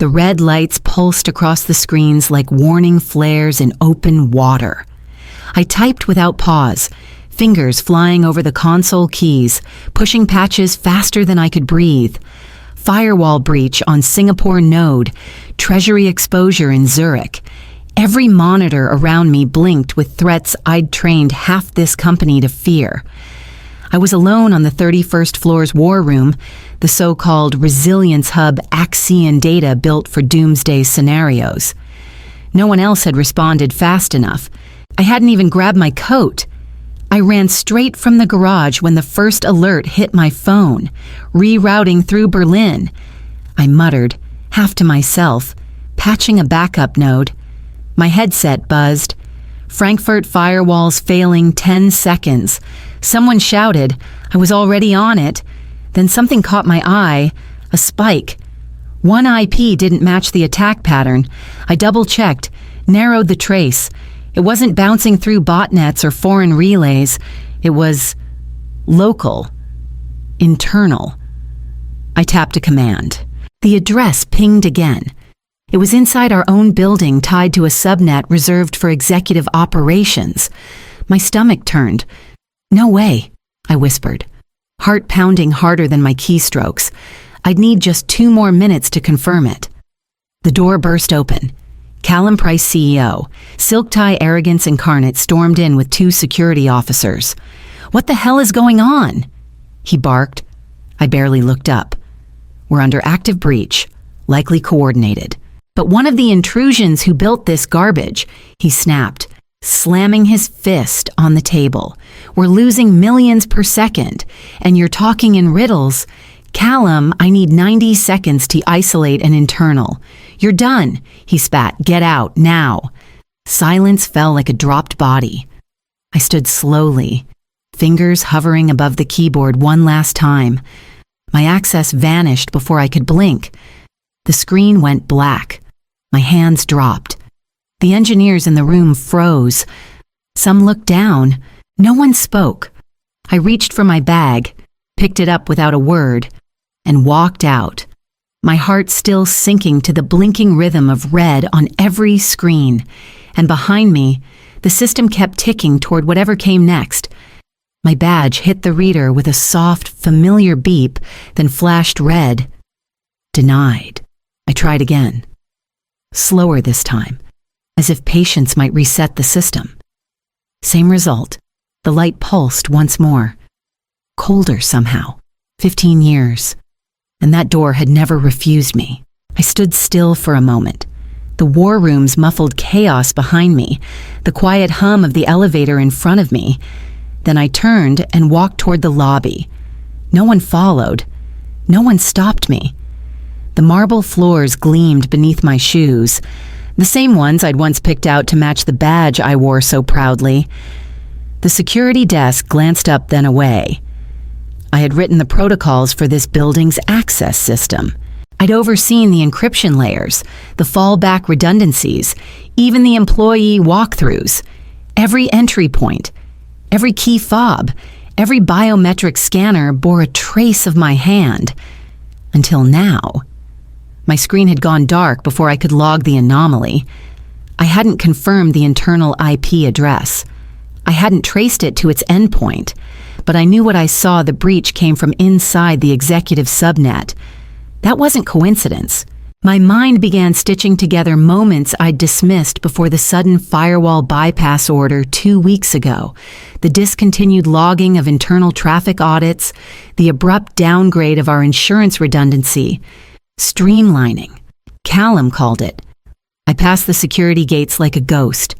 The red lights pulsed across the screens like warning flares in open water. I typed without pause, fingers flying over the console keys, pushing patches faster than I could breathe. Firewall breach on Singapore node, treasury exposure in Zurich. Every monitor around me blinked with threats I'd trained half this company to fear. I was alone on the 31st floor's war room, the so-called resilience hub Axion data built for doomsday scenarios. No one else had responded fast enough. I hadn't even grabbed my coat. I ran straight from the garage when the first alert hit my phone, rerouting through Berlin. I muttered, half to myself, patching a backup node. My headset buzzed. Frankfurt firewalls failing 10 seconds. Someone shouted. I was already on it. Then something caught my eye, a spike. One IP didn't match the attack pattern. I double-checked, narrowed the trace. It wasn't bouncing through botnets or foreign relays. It was local, internal. I tapped a command. The address pinged again. It was inside our own building, tied to a subnet reserved for executive operations. My stomach turned. No way, I whispered, heart pounding harder than my keystrokes. I'd need just 2 more minutes to confirm it. The door burst open. Callum Price, CEO, silk tie arrogance incarnate, stormed in with 2 security officers. "What the hell is going on?" he barked. I barely looked up. "We're under active breach, likely coordinated. But one of the intrusions who built this garbage," he snapped, slamming his fist on the table. "We're losing millions per second, and you're talking in riddles. Callum, I need 90 seconds to isolate an internal. You're done," he spat. "Get out, now." Silence fell like a dropped body. I stood slowly, fingers hovering above the keyboard one last time. My access vanished before I could blink. The screen went black. My hands dropped. The engineers in the room froze. Some looked down. No one spoke. I reached for my bag, picked it up without a word, and walked out, my heart still sinking to the blinking rhythm of red on every screen. And behind me, the system kept ticking toward whatever came next. My badge hit the reader with a soft, familiar beep, then flashed red. Denied. I tried again. Slower this time, as if patience might reset the system. Same result. The light pulsed once more. Colder somehow. 15 years. And that door had never refused me. I stood still for a moment. The war room's muffled chaos behind me, the quiet hum of the elevator in front of me. Then I turned and walked toward the lobby. No one followed. No one stopped me. The marble floors gleamed beneath my shoes, the same ones I'd once picked out to match the badge I wore so proudly. The security desk glanced up, then away. I had written the protocols for this building's access system. I'd overseen the encryption layers, the fallback redundancies, even the employee walkthroughs. Every entry point, every key fob, every biometric scanner bore a trace of my hand. Until now. My screen had gone dark before I could log the anomaly. I hadn't confirmed the internal IP address. I hadn't traced it to its endpoint, but I knew what I saw. The breach came from inside the executive subnet. That wasn't coincidence. My mind began stitching together moments I'd dismissed before the sudden firewall bypass order 2 weeks ago, the discontinued logging of internal traffic audits, the abrupt downgrade of our insurance redundancy. Streamlining. Callum called it. I passed the security gates like a ghost.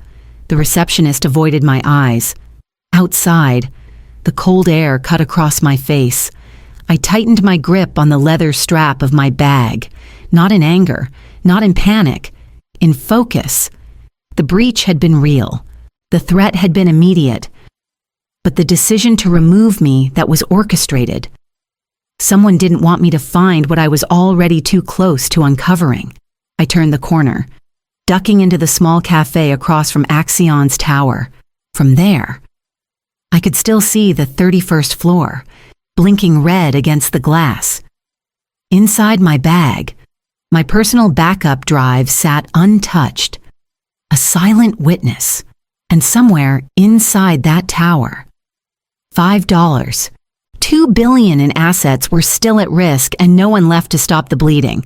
The receptionist avoided my eyes. Outside, the cold air cut across my face. I tightened my grip on the leather strap of my bag, not in anger, not in panic, in focus. The breach had been real. The threat had been immediate. But the decision to remove me, that was orchestrated. Someone didn't want me to find what I was already too close to uncovering. I turned the corner, ducking into the small cafe across from Axion's tower. From there, I could still see the 31st floor, blinking red against the glass. Inside my bag, My personal backup drive sat untouched, a silent witness, and somewhere inside that tower, $5, $2 billion in assets were still at risk and no one left to stop the bleeding.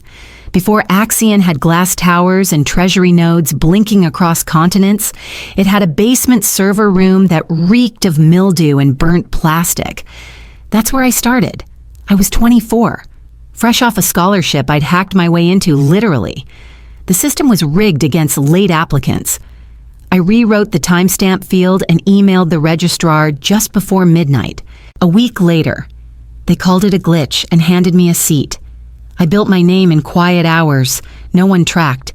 Before Axion had glass towers and treasury nodes blinking across continents, it had a basement server room that reeked of mildew and burnt plastic. That's where I started. I was 24. Fresh off a scholarship I'd hacked my way into, literally. The system was rigged against late applicants. I rewrote the timestamp field and emailed the registrar just before midnight. A week later, they called it a glitch and handed me a seat. I built my name in quiet hours. No one tracked.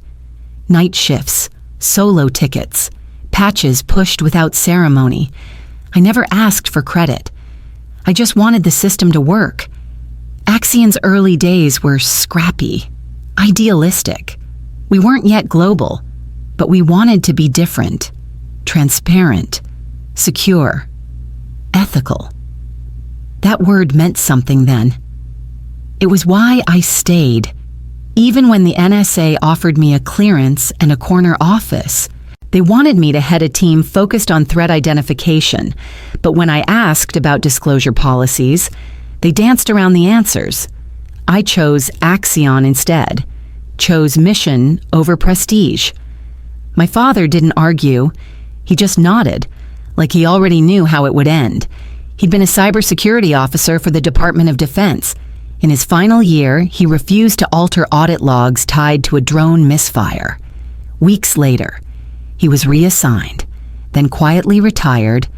Night shifts, solo tickets, patches pushed without ceremony. I never asked for credit. I just wanted the system to work. Axion's early days were scrappy, idealistic. We weren't yet global, but we wanted to be different, transparent, secure, ethical. That word meant something then. It was why I stayed. Even when the NSA offered me a clearance and a corner office, they wanted me to head a team focused on threat identification. But when I asked about disclosure policies, they danced around the answers. I chose Axion instead, chose mission over prestige. My father didn't argue. He just nodded, like he already knew how it would end. He'd been a cybersecurity officer for the Department of Defense. In his final year, he refused to alter audit logs tied to a drone misfire. Weeks later, he was reassigned, then quietly retired.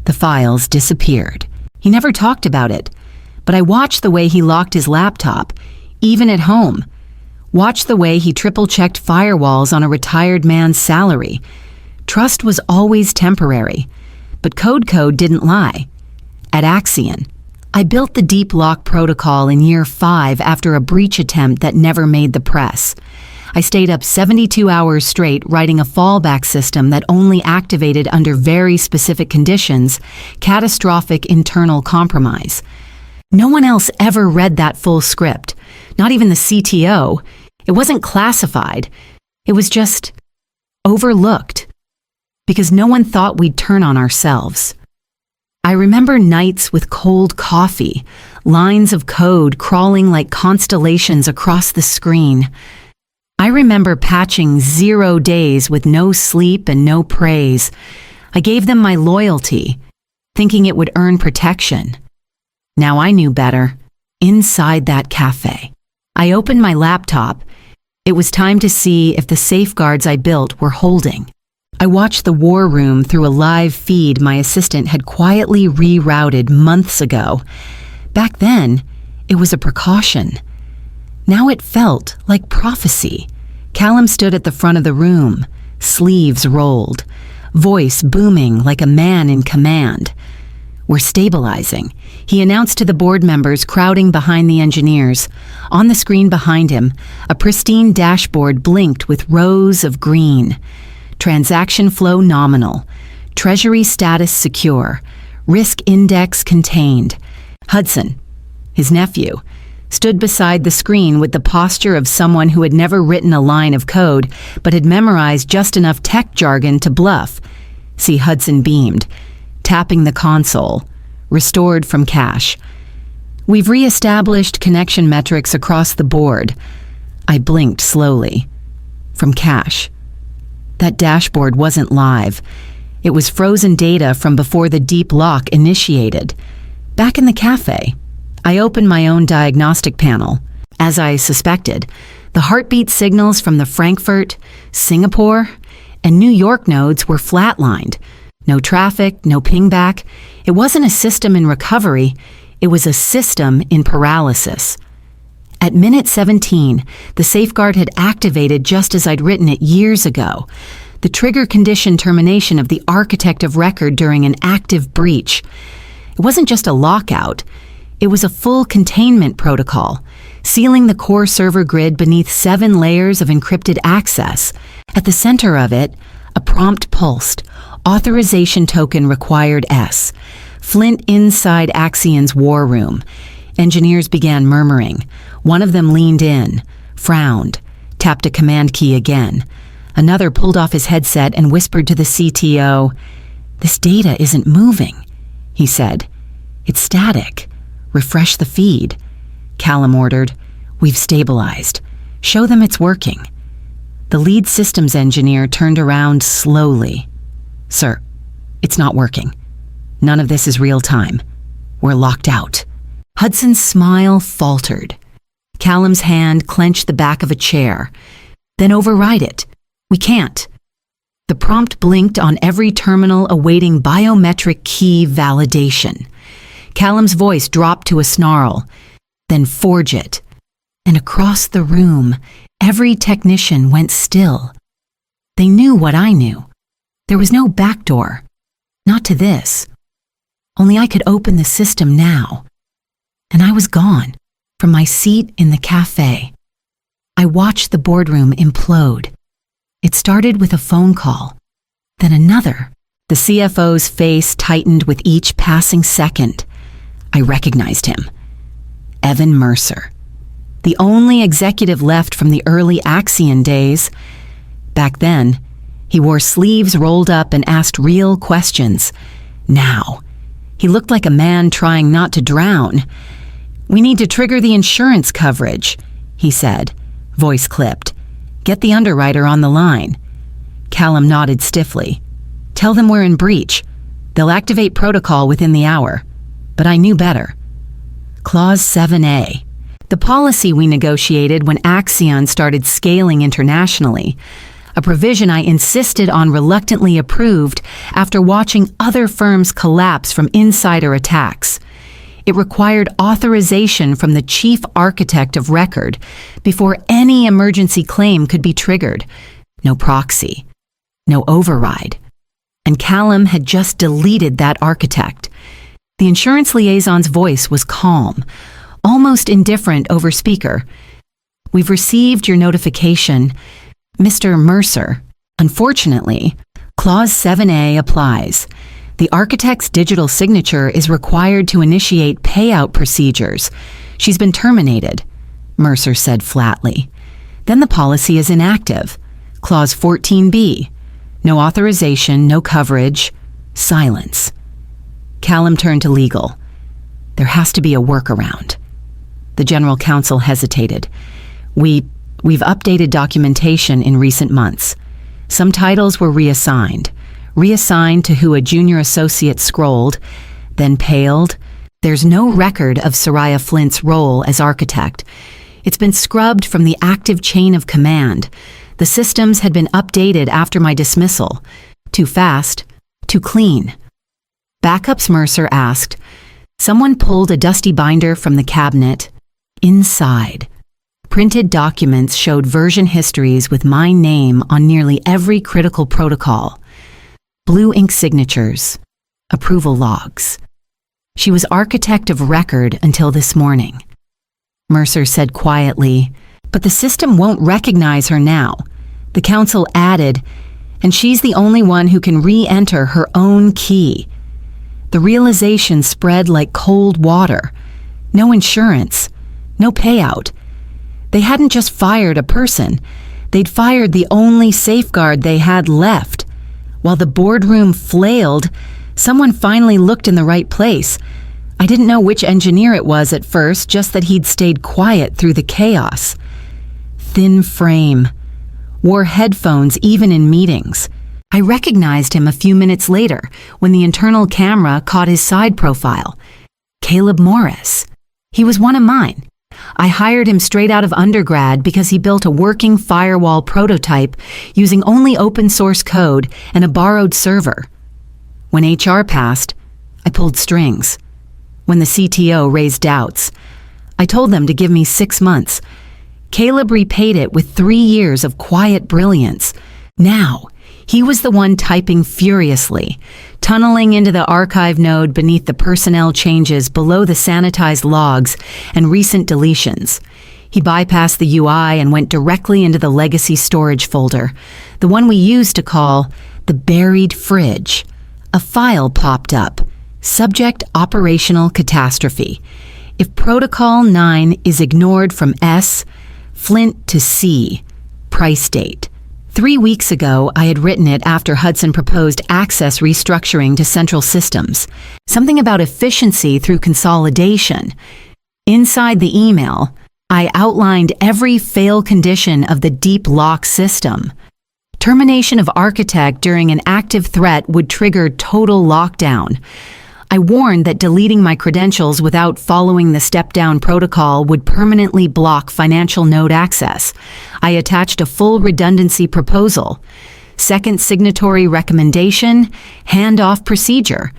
The files disappeared. He never talked about it, but I watched the way he locked his laptop, even at home. Watched the way he triple-checked firewalls on a retired man's salary. Trust was always temporary, but code didn't lie. At Axion, I built the deep lock protocol in year 5 after a breach attempt that never made the press. I stayed up 72 hours straight writing a fallback system that only activated under very specific conditions, catastrophic internal compromise. No one else ever read that full script, not even the CTO. It wasn't classified. It was just overlooked, because no one thought we'd turn on ourselves. I remember nights with cold coffee, lines of code crawling like constellations across the screen. I remember patching 0 days with no sleep and no praise. I gave them my loyalty, thinking it would earn protection. Now I knew better. Inside that cafe, I opened my laptop. It was time to see if the safeguards I built were holding. I watched the war room through a live feed my assistant had quietly rerouted months ago. Back then, it was a precaution. Now it felt like prophecy. Callum stood at the front of the room, sleeves rolled, voice booming like a man in command. "We're stabilizing," he announced to the board members crowding behind the engineers. On the screen behind him, a pristine dashboard blinked with rows of green. Transaction flow nominal, treasury status secure, risk index contained. Hudson, his nephew, stood beside the screen with the posture of someone who had never written a line of code but had memorized just enough tech jargon to bluff. See, Hudson beamed, tapping the console, restored from cache. "We've re-established connection metrics across the board." I blinked slowly. From cache. That dashboard wasn't live. It was frozen data from before the deep lock initiated. Back in the cafe, I opened my own diagnostic panel. As I suspected, the heartbeat signals from the Frankfurt, Singapore, and New York nodes were flatlined. No traffic, no pingback. It wasn't a system in recovery. It was a system in paralysis. At minute 17, the safeguard had activated just as I'd written it years ago. The trigger condition termination of the architect of record during an active breach. It wasn't just a lockout. It was a full containment protocol, sealing the core server grid beneath 7 layers of encrypted access. At the center of it, a prompt pulsed. Authorization token required S. Flint inside Axion's war room. Engineers began murmuring. One of them leaned in. frowned, tapped a command key again. Another pulled off his headset and whispered to the CTO, "This data isn't moving," he said. "It's static. Refresh the feed." Callum ordered, "We've stabilized. Show them it's working." The lead systems engineer turned around slowly. "Sir, it's not working. None of this is real time. We're locked out." Hudson's smile faltered. Callum's hand clenched the back of a chair. "Then override it. We can't." The prompt blinked on every terminal awaiting biometric key validation. Callum's voice dropped to a snarl. "Then forge it." And across the room, every technician went still. They knew what I knew. There was no backdoor. Not to this. Only I could open the system now. And I was gone, from my seat in the cafe. I watched the boardroom implode. It started with a phone call, then another. The CFO's face tightened with each passing second. I recognized him. Evan Mercer. The only executive left from the early Axion days. Back then, he wore sleeves rolled up and asked real questions. Now, he looked like a man trying not to drown. "We need to trigger the insurance coverage," he said, voice clipped. "Get the underwriter on the line." Callum nodded stiffly. "Tell them we're in breach. They'll activate protocol within the hour." But I knew better. Clause 7A. The policy we negotiated when Axion started scaling internationally. A provision I insisted on reluctantly approved after watching other firms collapse from insider attacks. It required authorization from the chief architect of record before any emergency claim could be triggered. No proxy. No override. And Callum had just deleted that architect. The insurance liaison's voice was calm, almost indifferent over speaker. "We've received your notification, Mr. Mercer. Unfortunately, Clause 7A applies. The architect's digital signature is required to initiate payout procedures. She's been terminated," Mercer said flatly. "Then the policy is inactive. Clause 14B. No authorization, no coverage, silence." Callum turned to legal. "There has to be a workaround." The general counsel hesitated. We've updated documentation in recent months. Some titles were reassigned to who a junior associate scrolled, then paled. There's no record of Soraya Flint's role as architect. It's been scrubbed from the active chain of command. The systems had been updated after my dismissal. Too fast, too clean. "Backups?" Mercer asked. Someone pulled a dusty binder from the cabinet. Inside, printed documents showed version histories with my name on nearly every critical protocol. Blue ink signatures, approval logs. She was architect of record until this morning. Mercer said quietly, "But the system won't recognize her now." The counsel added, "And she's the only one who can re-enter her own key." The realization spread like cold water. No insurance, no payout. They hadn't just fired a person. They'd fired the only safeguard they had left. While the boardroom flailed, someone finally looked in the right place. I didn't know which engineer it was at first, just that he'd stayed quiet through the chaos. Thin frame. Wore headphones even in meetings. I recognized him a few minutes later when the internal camera caught his side profile. Caleb Morris. He was one of mine. I hired him straight out of undergrad because he built a working firewall prototype using only open source code and a borrowed server. When HR passed, I pulled strings. When the CTO raised doubts, I told them to give me 6 months. Caleb repaid it with 3 years of quiet brilliance. Now, he was the one typing furiously, tunneling into the archive node beneath the personnel changes below the sanitized logs and recent deletions. He bypassed the UI and went directly into the legacy storage folder, the one we used to call the buried fridge. A file popped up, subject operational catastrophe. If Protocol 9 is ignored from S, Flint to C. Price date. 3 weeks ago, I had written it after Hudson proposed access restructuring to central systems. Something about efficiency through consolidation. Inside the email, I outlined every fail condition of the deep lock system. Termination of Architect during an active threat would trigger total lockdown. I warned that deleting my credentials without following the step-down protocol would permanently block financial node access. I attached a full redundancy proposal. Second signatory recommendation, handoff procedure.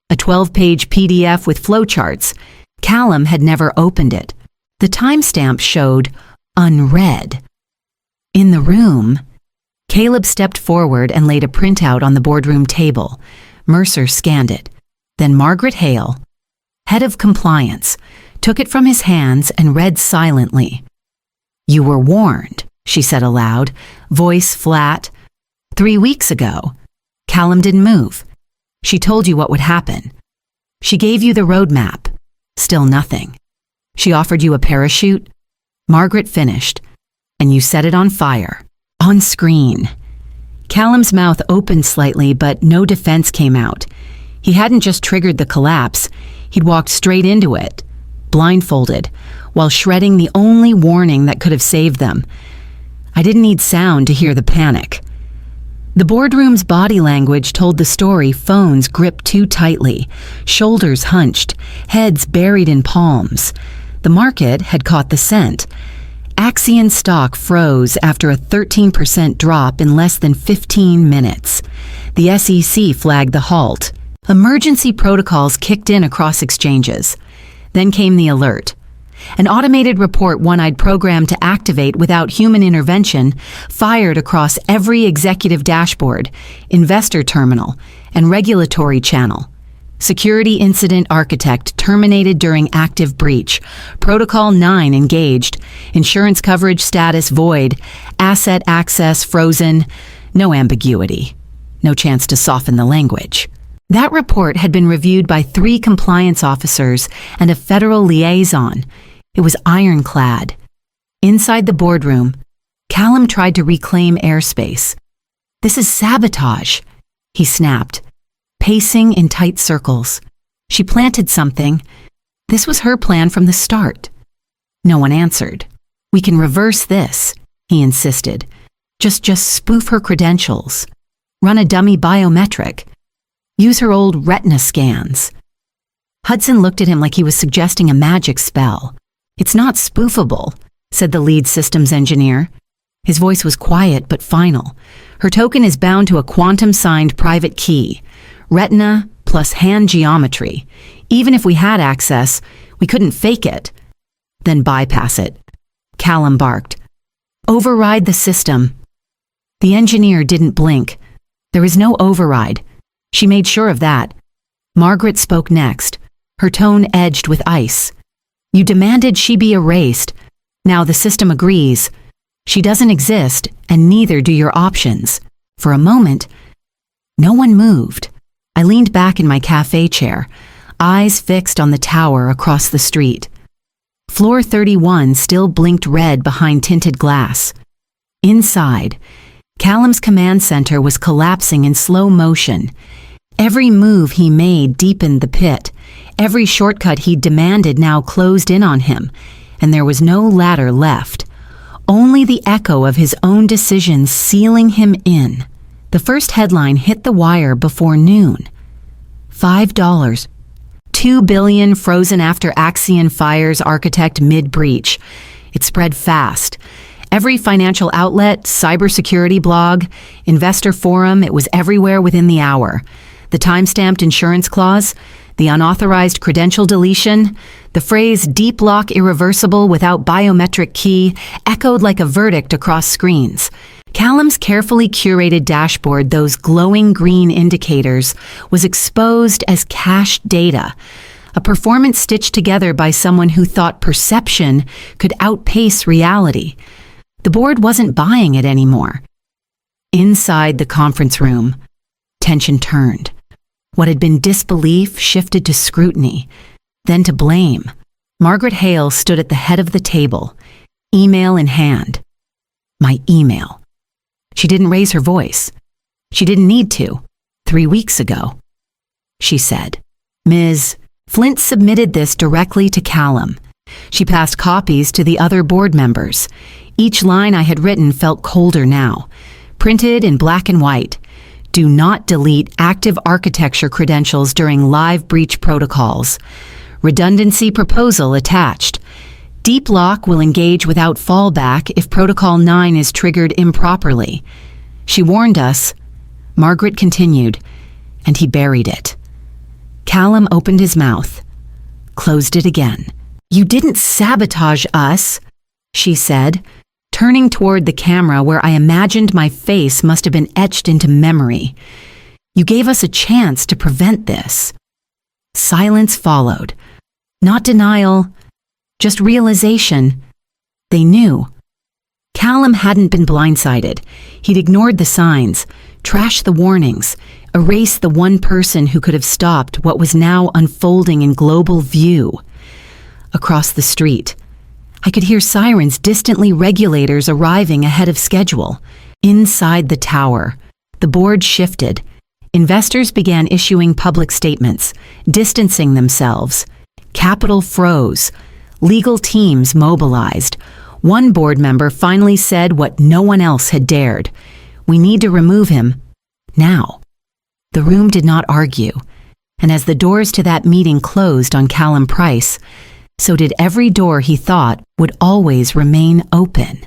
A 12-page PDF with flowcharts. Callum had never opened it. The timestamp showed unread. In the room, Caleb stepped forward and laid a printout on the boardroom table. Mercer scanned it. Then Margaret Hale, head of compliance, took it from his hands and read silently. "You were warned," she said aloud, voice flat. 3 weeks ago, Callum didn't move. She told you what would happen. She gave you the roadmap. Still nothing. She offered you a parachute. Margaret finished, and you set it on fire. On screen. Callum's mouth opened slightly, but no defense came out. He hadn't just triggered the collapse, he'd walked straight into it, blindfolded, while shredding the only warning that could have saved them. I didn't need sound to hear the panic. The boardroom's body language told the story. Phones gripped too tightly, shoulders hunched, heads buried in palms. The market had caught the scent. Axion stock froze after a 13% drop in less than 15 minutes. The SEC flagged the halt. Emergency protocols kicked in across exchanges. Then came the alert. An automated report one I'd programmed to activate without human intervention fired across every executive dashboard, investor terminal, and regulatory channel. Security incident architect terminated during active breach. Protocol 9 engaged. Insurance coverage status void. Asset access frozen. No ambiguity. No chance to soften the language. That report had been reviewed by 3 compliance officers and a federal liaison. It was ironclad. Inside the boardroom, Callum tried to reclaim airspace. "This is sabotage," he snapped, pacing in tight circles. She planted something. This was her plan from the start. No one answered. "We can reverse this," he insisted. Just spoof her credentials. Run a dummy biometric. Use her old retina scans." Hudson looked at him like he was suggesting a magic spell. "It's not spoofable," said the lead systems engineer. His voice was quiet but final. "Her token is bound to a quantum-signed private key. Retina plus hand geometry. Even if we had access, we couldn't fake it. Then bypass it." Callum barked. "Override the system." The engineer didn't blink. There was no override. She made sure of that. Margaret spoke next, her tone edged with ice. "You demanded she be erased. Now the system agrees. She doesn't exist, and neither do your options." For a moment, no one moved. I leaned back in my cafe chair, eyes fixed on the tower across the street. Floor 31 still blinked red behind tinted glass. Inside, Callum's command center was collapsing in slow motion. Every move he made deepened the pit. Every shortcut he demanded now closed in on him, and there was no ladder left. Only the echo of his own decisions sealing him in. The first headline hit the wire before noon. $5. $2 billion frozen after Axion fires architect mid-breach. It spread fast. Every financial outlet, cybersecurity blog, investor forum, it was everywhere within the hour. The time-stamped insurance clause, the unauthorized credential deletion, the phrase deep lock irreversible without biometric key echoed like a verdict across screens. Callum's carefully curated dashboard, those glowing green indicators, was exposed as cached data, a performance stitched together by someone who thought perception could outpace reality. The board wasn't buying it anymore. Inside the conference room, tension turned. What had been disbelief shifted to scrutiny, then to blame. Margaret Hale stood at the head of the table. email in hand. My email. She didn't raise her voice. She didn't need to. 3 weeks ago. She said, Ms. Flint submitted this directly to Callum. She passed copies to the other board members. Each line I had written felt colder now. Printed in black and white. Do not delete active architecture credentials during live breach protocols. Redundancy proposal attached. Deep lock will engage without fallback if Protocol 9 is triggered improperly. She warned us. Margaret continued, and he buried it. Callum opened his mouth, closed it again. You didn't sabotage us, she said, turning toward the camera where I imagined my face must have been etched into memory. You gave us a chance to prevent this. Silence followed. Not denial, just realization. They knew. Callum hadn't been blindsided. He'd ignored the signs, trashed the warnings, erased the one person who could have stopped what was now unfolding in global view. Across the street, I could hear sirens, distantly regulators arriving ahead of schedule. Inside the tower, the board shifted. Investors began issuing public statements, distancing themselves. Capital froze. Legal teams mobilized. One board member finally said what no one else had dared. We need to remove him. Now. The room did not argue, and as the doors to that meeting closed on Callum Price, so did every door he thought would always remain open.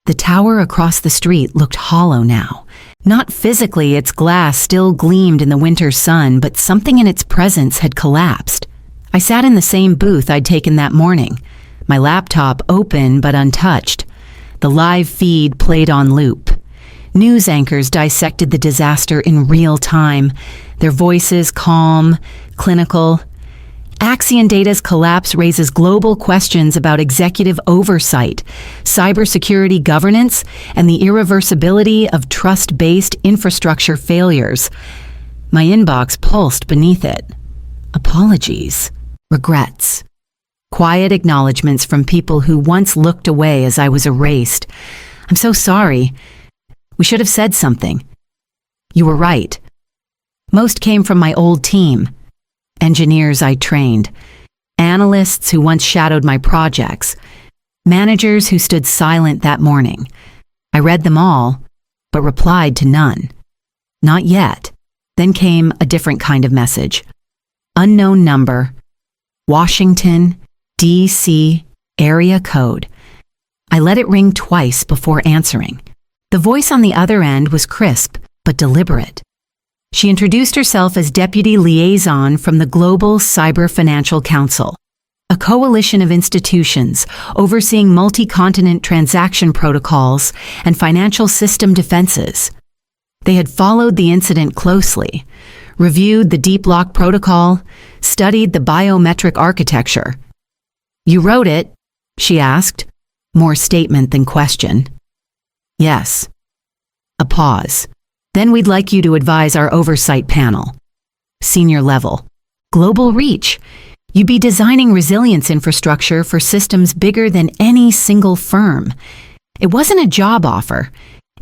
The tower across the street looked hollow now. Not physically, its glass still gleamed in the winter sun, but something in its presence had collapsed. I sat in the same booth I'd taken that morning, my laptop open but untouched. The live feed played on loop. News anchors dissected the disaster in real time, their voices calm, clinical. Axion Data's collapse raises global questions about executive oversight, cybersecurity governance, and the irreversibility of trust-based infrastructure failures. My inbox pulsed beneath it. Apologies. Regrets. Quiet acknowledgments from people who once looked away as I was erased. I'm so sorry. We should have said something. You were right. Most came from my old team. Engineers I trained. Analysts who once shadowed my projects. Managers who stood silent that morning. I read them all, but replied to none. Not yet. Then came a different kind of message. Unknown number. Washington, D.C., area code. I let it ring twice before answering. The voice on the other end was crisp, but deliberate. She introduced herself as Deputy Liaison from the Global Cyber Financial Council, a coalition of institutions overseeing multi-continent transaction protocols and financial system defenses. They had followed the incident closely, reviewed the deep lock protocol, studied the biometric architecture. You wrote it, she asked, more statement than question. Yes. A pause. Then we'd like you to advise our oversight panel. Senior level. Global reach. You'd be designing resilience infrastructure for systems bigger than any single firm. It wasn't a job offer.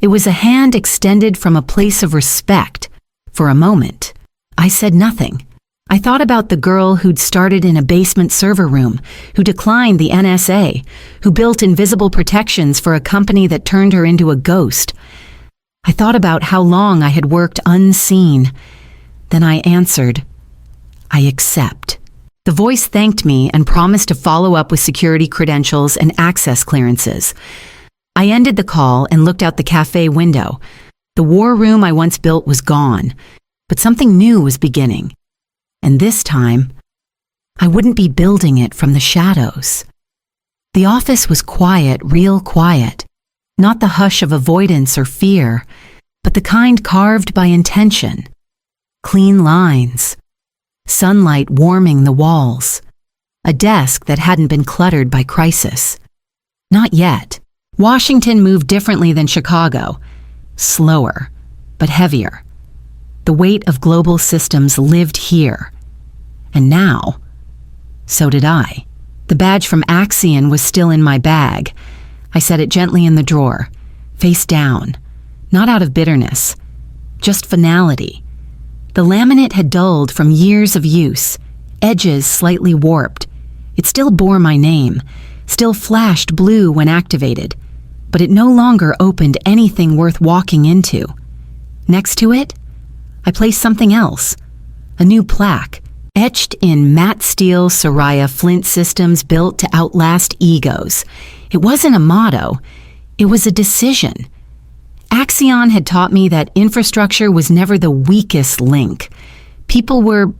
It was a hand extended from a place of respect. For a moment, I said nothing. I thought about the girl who'd started in a basement server room, who declined the NSA, who built invisible protections for a company that turned her into a ghost. I thought about how long I had worked unseen. Then I answered, I accept. The voice thanked me and promised to follow up with security credentials and access clearances. I ended the call and looked out the cafe window. The war room I once built was gone, but something new was beginning. And this time, I wouldn't be building it from the shadows. The office was quiet, real quiet. Not the hush of avoidance or fear, but the kind carved by intention. Clean lines. Sunlight warming the walls. A desk that hadn't been cluttered by crisis. Not yet. Washington moved differently than Chicago. Slower, but heavier. The weight of global systems lived here. And now, so did I. The badge from Axion was still in my bag. I set it gently in the drawer, face down, not out of bitterness, just finality. The laminate had dulled from years of use, edges slightly warped. It still bore my name, still flashed blue when activated, but it no longer opened anything worth walking into. Next to it, I placed something else, a new plaque, etched in matte steel Soraya Flint systems built to outlast egos. It wasn't a motto, it was a decision. Axion had taught me that infrastructure was never the weakest link. People were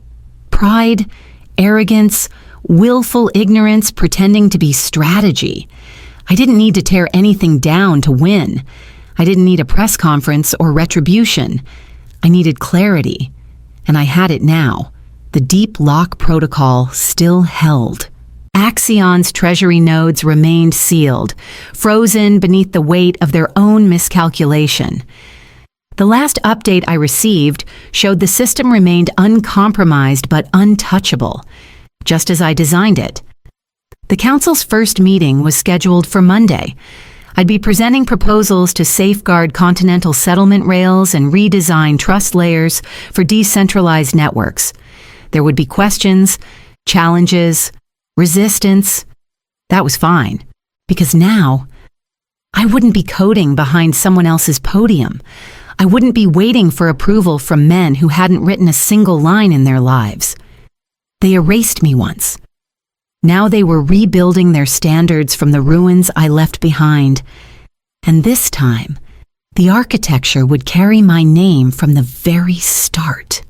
pride, arrogance, willful ignorance pretending to be strategy. I didn't need to tear anything down to win. I didn't need a press conference or retribution. I needed clarity, and I had it now. The deep lock protocol still held. Axion's treasury nodes remained sealed, frozen beneath the weight of their own miscalculation. The last update I received showed the system remained uncompromised but untouchable, just as I designed it. The council's first meeting was scheduled for Monday. I'd be presenting proposals to safeguard continental settlement rails and redesign trust layers for decentralized networks. There would be questions, challenges, resistance. That was fine, because now I wouldn't be coding behind someone else's podium. I wouldn't be waiting for approval from men who hadn't written a single line in their lives. They erased me once. Now they were rebuilding their standards from the ruins I left behind. And this time, the architecture would carry my name from the very start.